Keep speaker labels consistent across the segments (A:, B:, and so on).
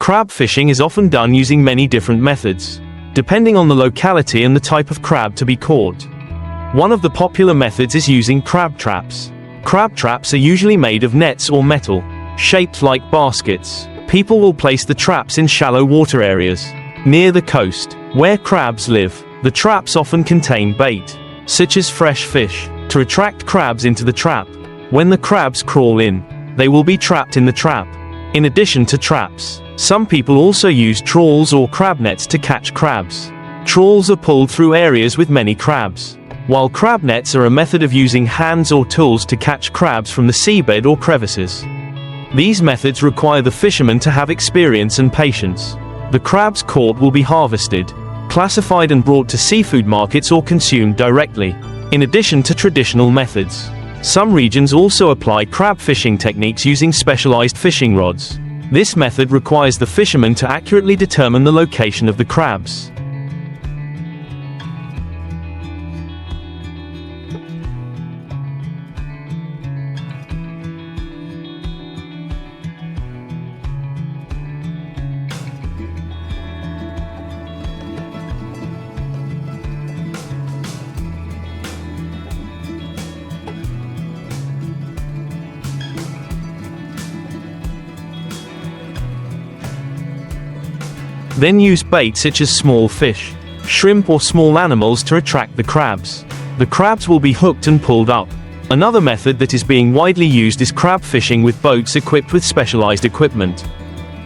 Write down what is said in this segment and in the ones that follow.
A: Crab fishing is often done using many different methods, depending on the locality and the type of crab to be caught. One of the popular methods is using crab traps. Crab traps are usually made of nets or metal, shaped like baskets. People will place the traps in shallow water areas, near the coast, where crabs live. The traps often contain bait, such as fresh fish, to attract crabs into the trap. When the crabs crawl in, they will be trapped in the trap. In addition to traps, some people also use trawls or crab nets to catch crabs. Trawls are pulled through areas with many crabs, while crab nets are a method of using hands or tools to catch crabs from the seabed or crevices. These methods require the fishermen to have experience and patience. The crabs caught will be harvested, classified and brought to seafood markets or consumed directly. In addition to traditional methods, some regions also apply crab fishing techniques using specialized fishing rods. This method requires the fishermen to accurately determine the location of the crabs. Then use bait such as small fish, shrimp or small animals to attract the crabs. The crabs will be hooked and pulled up. Another method that is being widely used is crab fishing with boats equipped with specialized equipment.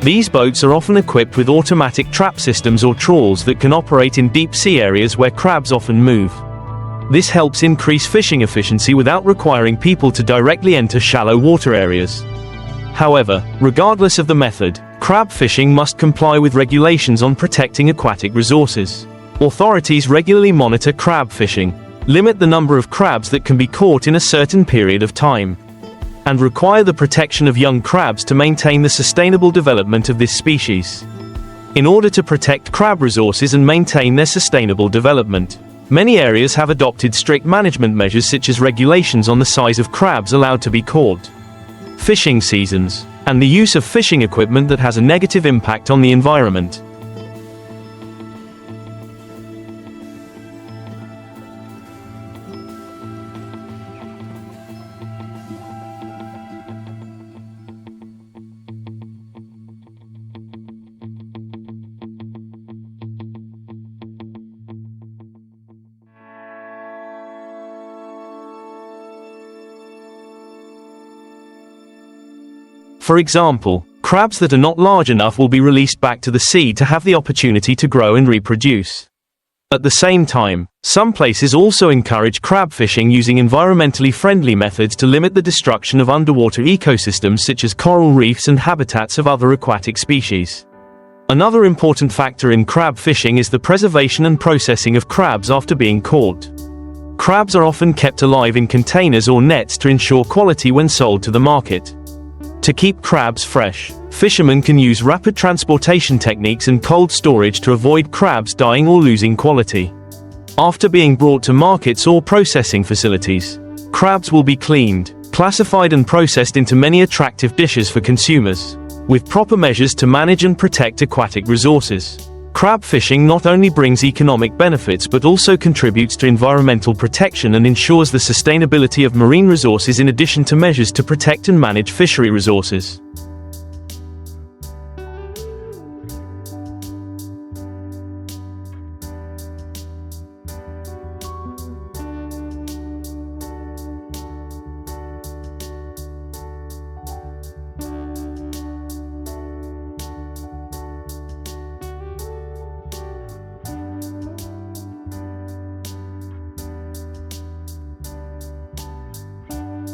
A: These boats are often equipped with automatic trap systems or trawls that can operate in deep sea areas where crabs often move. This helps increase fishing efficiency without requiring people to directly enter shallow water areas. However, regardless of the method, crab fishing must comply with regulations on protecting aquatic resources. Authorities regularly monitor crab fishing, limit the number of crabs that can be caught in a certain period of time, and require the protection of young crabs to maintain the sustainable development of this species. In order to protect crab resources and maintain their sustainable development, many areas have adopted strict management measures such as regulations on the size of crabs allowed to be caught, fishing seasons, and the use of fishing equipment that has a negative impact on the environment. For example, crabs that are not large enough will be released back to the sea to have the opportunity to grow and reproduce. At the same time, some places also encourage crab fishing using environmentally friendly methods to limit the destruction of underwater ecosystems such as coral reefs and habitats of other aquatic species. Another important factor in crab fishing is the preservation and processing of crabs after being caught. Crabs are often kept alive in containers or nets to ensure quality when sold to the market. To keep crabs fresh, fishermen can use rapid transportation techniques and cold storage to avoid crabs dying or losing quality. After being brought to markets or processing facilities, crabs will be cleaned, classified and processed into many attractive dishes for consumers. With proper measures to manage and protect aquatic resources, crab fishing not only brings economic benefits but also contributes to environmental protection and ensures the sustainability of marine resources in addition to measures to protect and manage fishery resources.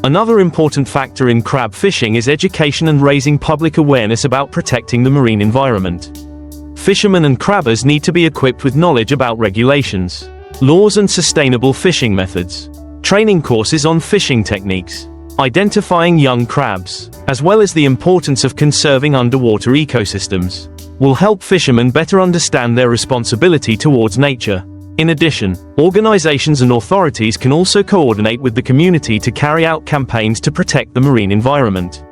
A: Another important factor in crab fishing is education and raising public awareness about protecting the marine environment. Fishermen and crabbers need to be equipped with knowledge about regulations, laws and sustainable fishing methods. Training courses on fishing techniques, identifying young crabs, as well as the importance of conserving underwater ecosystems, will help fishermen better understand their responsibility towards nature. In addition, organizations and authorities can also coordinate with the community to carry out campaigns to protect the marine environment.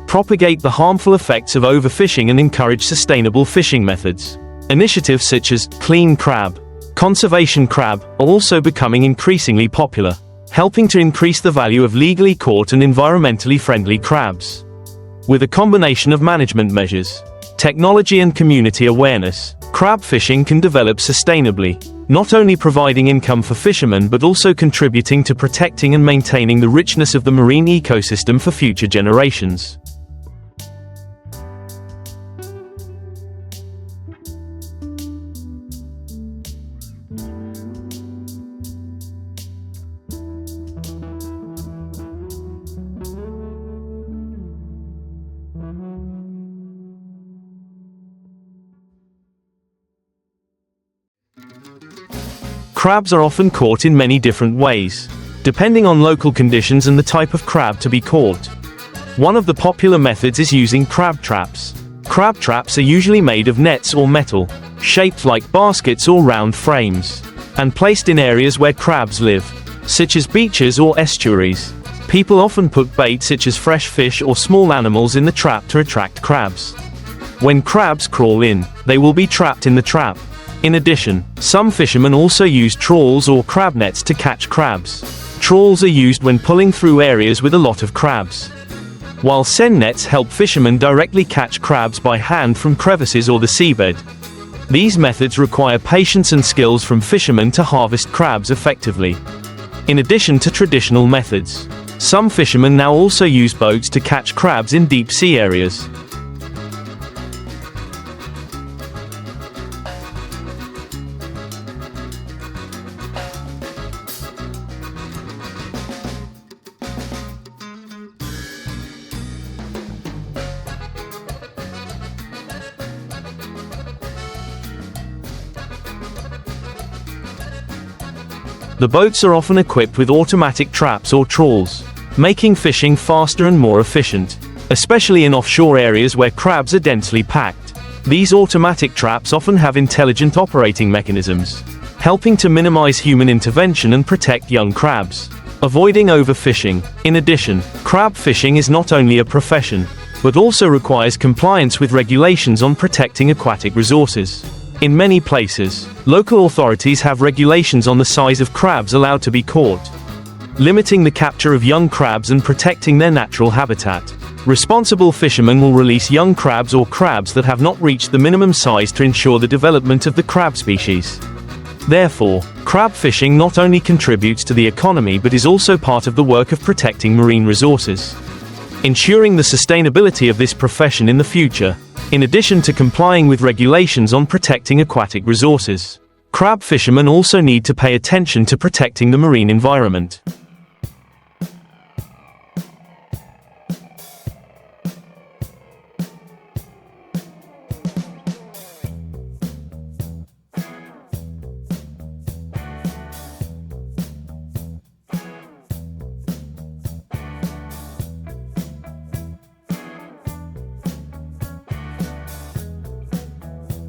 A: propagate the harmful effects of overfishing and encourage sustainable fishing methods. Initiatives such as Clean Crab, Conservation Crab are also becoming increasingly popular, helping to increase the value of legally caught and environmentally friendly crabs. With a combination of management measures, technology and community awareness, crab fishing can develop sustainably, not only providing income for fishermen but also contributing to protecting and maintaining the richness of the marine ecosystem for future generations. Crabs are often caught in many different ways, depending on local conditions and the type of crab to be caught. One of the popular methods is using crab traps. Crab traps are usually made of nets or metal, shaped like baskets or round frames, and placed in areas where crabs live, such as beaches or estuaries. People often put bait such as fresh fish or small animals in the trap to attract crabs. When crabs crawl in, they will be trapped in the trap. In addition, some fishermen also use trawls or crab nets to catch crabs. Trawls are used when pulling through areas with a lot of crabs, while seine nets help fishermen directly catch crabs by hand from crevices or the seabed. These methods require patience and skills from fishermen to harvest crabs effectively. In addition to traditional methods, some fishermen now also use boats to catch crabs in deep sea areas. The boats are often equipped with automatic traps or trawls, making fishing faster and more efficient, especially in offshore areas where crabs are densely packed. These automatic traps often have intelligent operating mechanisms, helping to minimize human intervention and protect young crabs, avoiding overfishing. In addition, crab fishing is not only a profession, but also requires compliance with regulations on protecting aquatic resources. In many places, local authorities have regulations on the size of crabs allowed to be caught, limiting the capture of young crabs and protecting their natural habitat. Responsible fishermen will release young crabs or crabs that have not reached the minimum size to ensure the development of the crab species. Therefore, crab fishing not only contributes to the economy but is also part of the work of protecting marine resources, ensuring the sustainability of this profession in the future. In addition to complying with regulations on protecting aquatic resources, crab fishermen also need to pay attention to protecting the marine environment.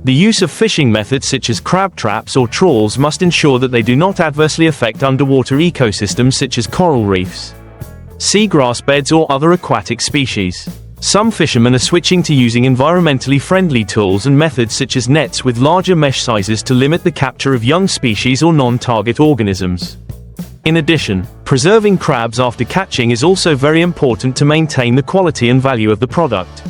A: The use of fishing methods such as crab traps or trawls must ensure that they do not adversely affect underwater ecosystems such as coral reefs, seagrass beds or other aquatic species. Some fishermen are switching to using environmentally friendly tools and methods such as nets with larger mesh sizes to limit the capture of young species or non-target organisms. In addition, preserving crabs after catching is also very important to maintain the quality and value of the product.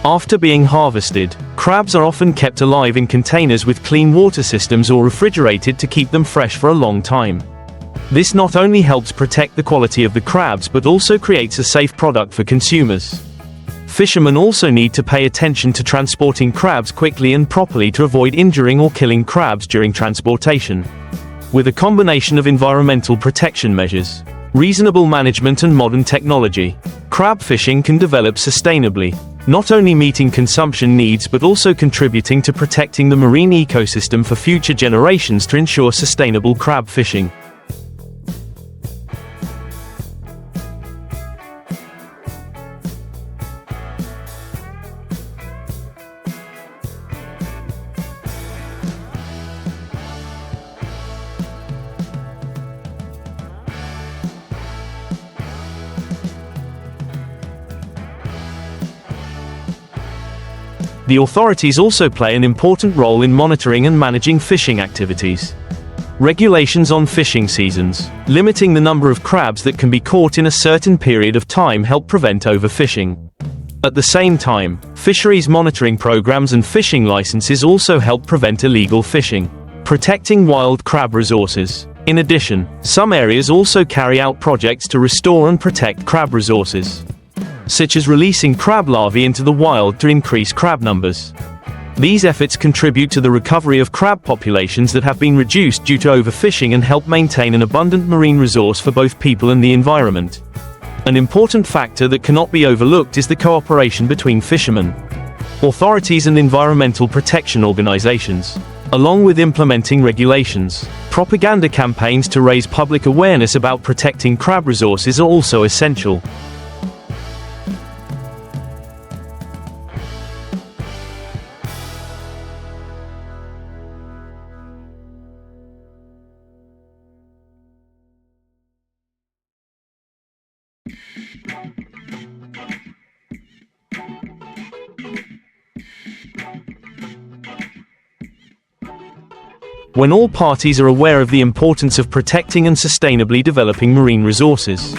A: After being harvested, crabs are often kept alive in containers with clean water systems or refrigerated to keep them fresh for a long time. This not only helps protect the quality of the crabs but also creates a safe product for consumers. Fishermen also need to pay attention to transporting crabs quickly and properly to avoid injuring or killing crabs during transportation. With a combination of environmental protection measures, reasonable management and modern technology, crab fishing can develop sustainably, not only meeting consumption needs but also contributing to protecting the marine ecosystem for future generations to ensure sustainable crab fishing. The authorities also play an important role in monitoring and managing fishing activities. Regulations on fishing seasons, limiting the number of crabs that can be caught in a certain period of time, help prevent overfishing. At the same time, fisheries monitoring programs and fishing licenses also help prevent illegal fishing, protecting wild crab resources. In addition, some areas also carry out projects to restore and protect crab resources, such as releasing crab larvae into the wild to increase crab numbers. These efforts contribute to the recovery of crab populations that have been reduced due to overfishing and help maintain an abundant marine resource for both people and the environment. An important factor that cannot be overlooked is the cooperation between fishermen, authorities and environmental protection organizations. Along with implementing regulations, propaganda campaigns to raise public awareness about protecting crab resources are also essential. When all parties are aware of the importance of protecting and sustainably developing marine resources,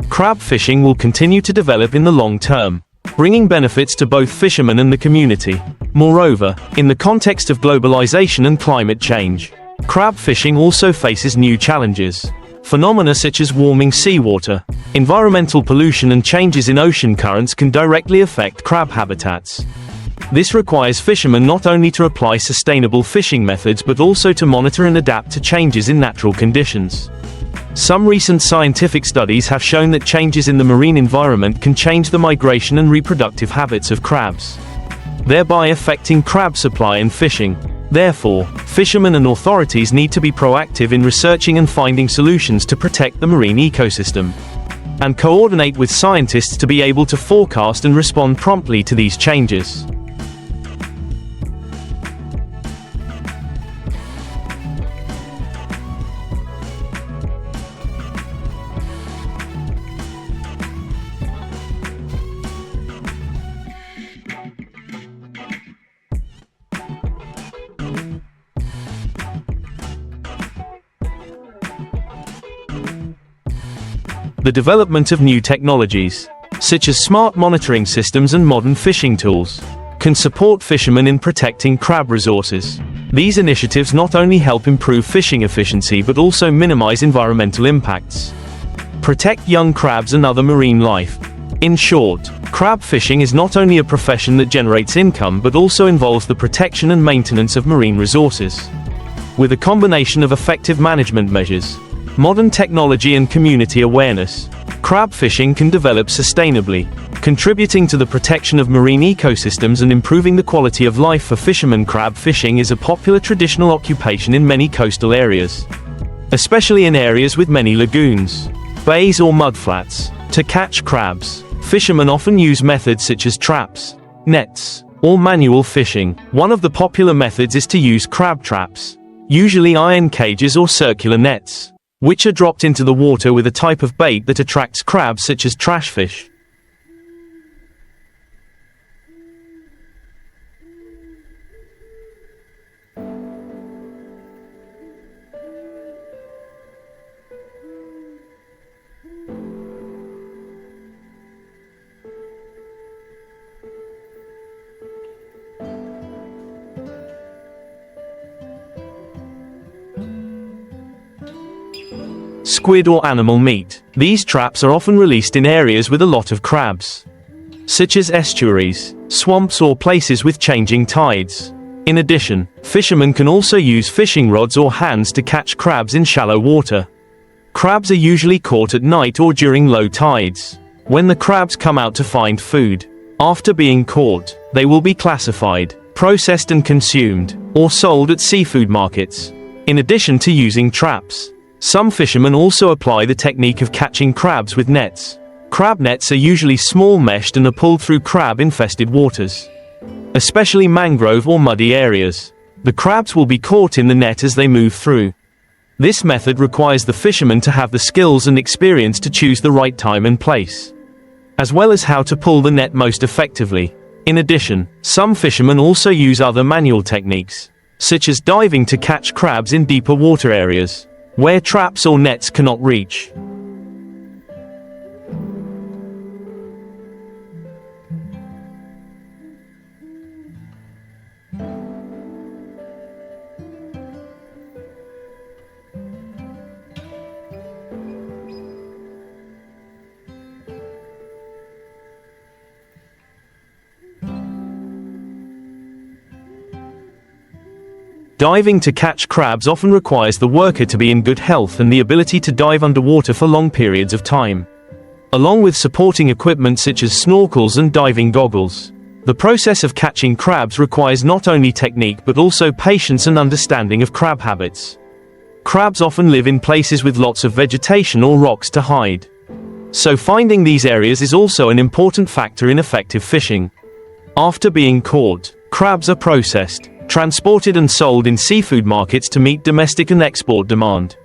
A: crab fishing will continue to develop in the long term, bringing benefits to both fishermen and the community. Moreover, in the context of globalization and climate change, crab fishing also faces new challenges. Phenomena such as warming seawater, environmental pollution and changes in ocean currents can directly affect crab habitats. This requires fishermen not only to apply sustainable fishing methods but also to monitor and adapt to changes in natural conditions. Some recent scientific studies have shown that changes in the marine environment can change the migration and reproductive habits of crabs, thereby affecting crab supply and fishing. Therefore, fishermen and authorities need to be proactive in researching and finding solutions to protect the marine ecosystem, and coordinate with scientists to be able to forecast and respond promptly to these changes. The development of new technologies, such as smart monitoring systems and modern fishing tools, can support fishermen in protecting crab resources. These initiatives not only help improve fishing efficiency but also minimize environmental impacts, protect young crabs and other marine life. In short, crab fishing is not only a profession that generates income but also involves the protection and maintenance of marine resources. With a combination of effective management measures, modern technology and community awareness, crab fishing can develop sustainably, contributing to the protection of marine ecosystems and improving the quality of life for fishermen. Crab fishing is a popular traditional occupation in many coastal areas, especially in areas with many lagoons, bays or mudflats. To catch crabs, fishermen often use methods such as traps, nets, or manual fishing. One of the popular methods is to use crab traps, usually iron cages or circular nets, which are dropped into the water with a type of bait that attracts crabs such as trashfish. Squid or animal meat. These traps are often released in areas with a lot of crabs, such as estuaries, swamps or places with changing tides. In addition, fishermen can also use fishing rods or hands to catch crabs in shallow water. Crabs are usually caught at night or during low tides, when the crabs come out to find food. After being caught, they will be classified, processed and consumed, or sold at seafood markets. In addition to using traps, some fishermen also apply the technique of catching crabs with nets. Crab nets are usually small meshed and are pulled through crab-infested waters, especially mangrove or muddy areas. The crabs will be caught in the net as they move through. This method requires the fisherman to have the skills and experience to choose the right time and place, as well as how to pull the net most effectively. In addition, some fishermen also use other manual techniques, such as diving to catch crabs in deeper water areas, where traps or nets cannot reach. Diving to catch crabs often requires the worker to be in good health and the ability to dive underwater for long periods of time, along with supporting equipment such as snorkels and diving goggles. The process of catching crabs requires not only technique but also patience and understanding of crab habits. Crabs often live in places with lots of vegetation or rocks to hide, so finding these areas is also an important factor in effective fishing. After being caught, crabs are processed, transported and sold in seafood markets to meet domestic and export demand.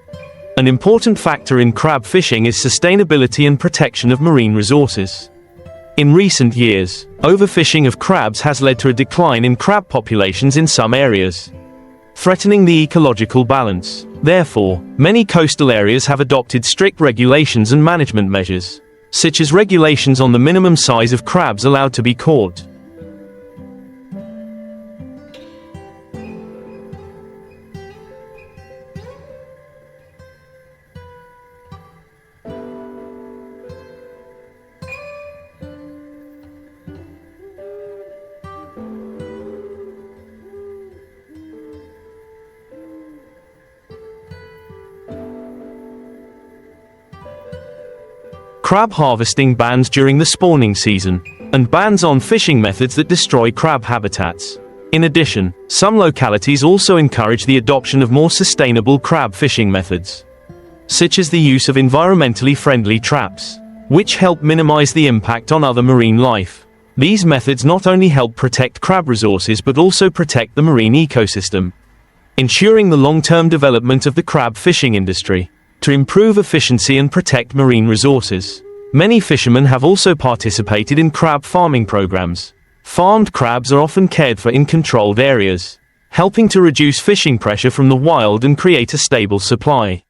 A: An important factor in crab fishing is sustainability and protection of marine resources. In recent years, overfishing of crabs has led to a decline in crab populations in some areas, threatening the ecological balance. Therefore, many coastal areas have adopted strict regulations and management measures, such as regulations on the minimum size of crabs allowed to be caught. Crab harvesting bans during the spawning season, and bans on fishing methods that destroy crab habitats. In addition, some localities also encourage the adoption of more sustainable crab fishing methods, such as the use of environmentally friendly traps, which help minimize the impact on other marine life. These methods not only help protect crab resources but also protect the marine ecosystem, ensuring the long-term development of the crab fishing industry. To improve efficiency and protect marine resources, many fishermen have also participated in crab farming programs. Farmed crabs are often cared for in controlled areas, helping to reduce fishing pressure from the wild and create a stable supply.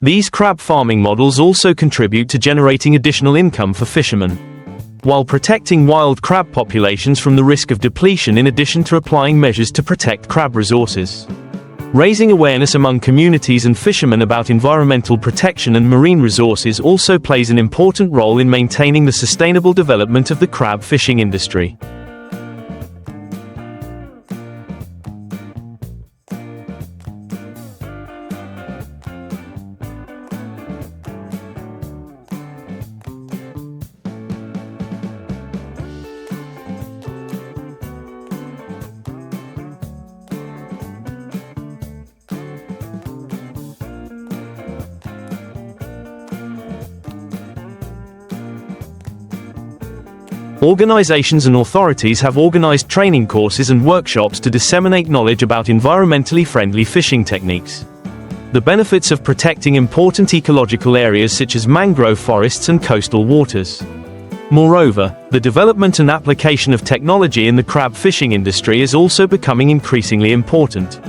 A: These crab farming models also contribute to generating additional income for fishermen, while protecting wild crab populations from the risk of depletion in addition to applying measures to protect crab resources. Raising awareness among communities and fishermen about environmental protection and marine resources also plays an important role in maintaining the sustainable development of the crab fishing industry. Organizations and authorities have organized training courses and workshops to disseminate knowledge about environmentally friendly fishing techniques. The benefits of protecting important ecological areas such as mangrove forests and coastal waters. Moreover, the development and application of technology in the crab fishing industry is also becoming increasingly important.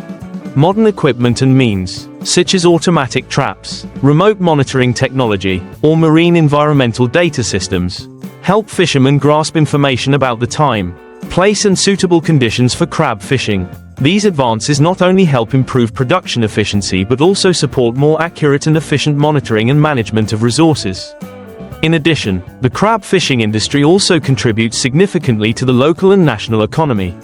A: Modern equipment and means, such as automatic traps, remote monitoring technology, or marine environmental data systems, help fishermen grasp information about the time, place and suitable conditions for crab fishing. These advances not only help improve production efficiency but also support more accurate and efficient monitoring and management of resources. In addition, the crab fishing industry also contributes significantly to the local and national economy.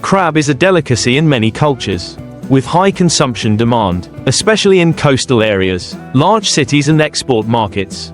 A: Crab is a delicacy in many cultures, with high consumption demand, especially in coastal areas, large cities and export markets.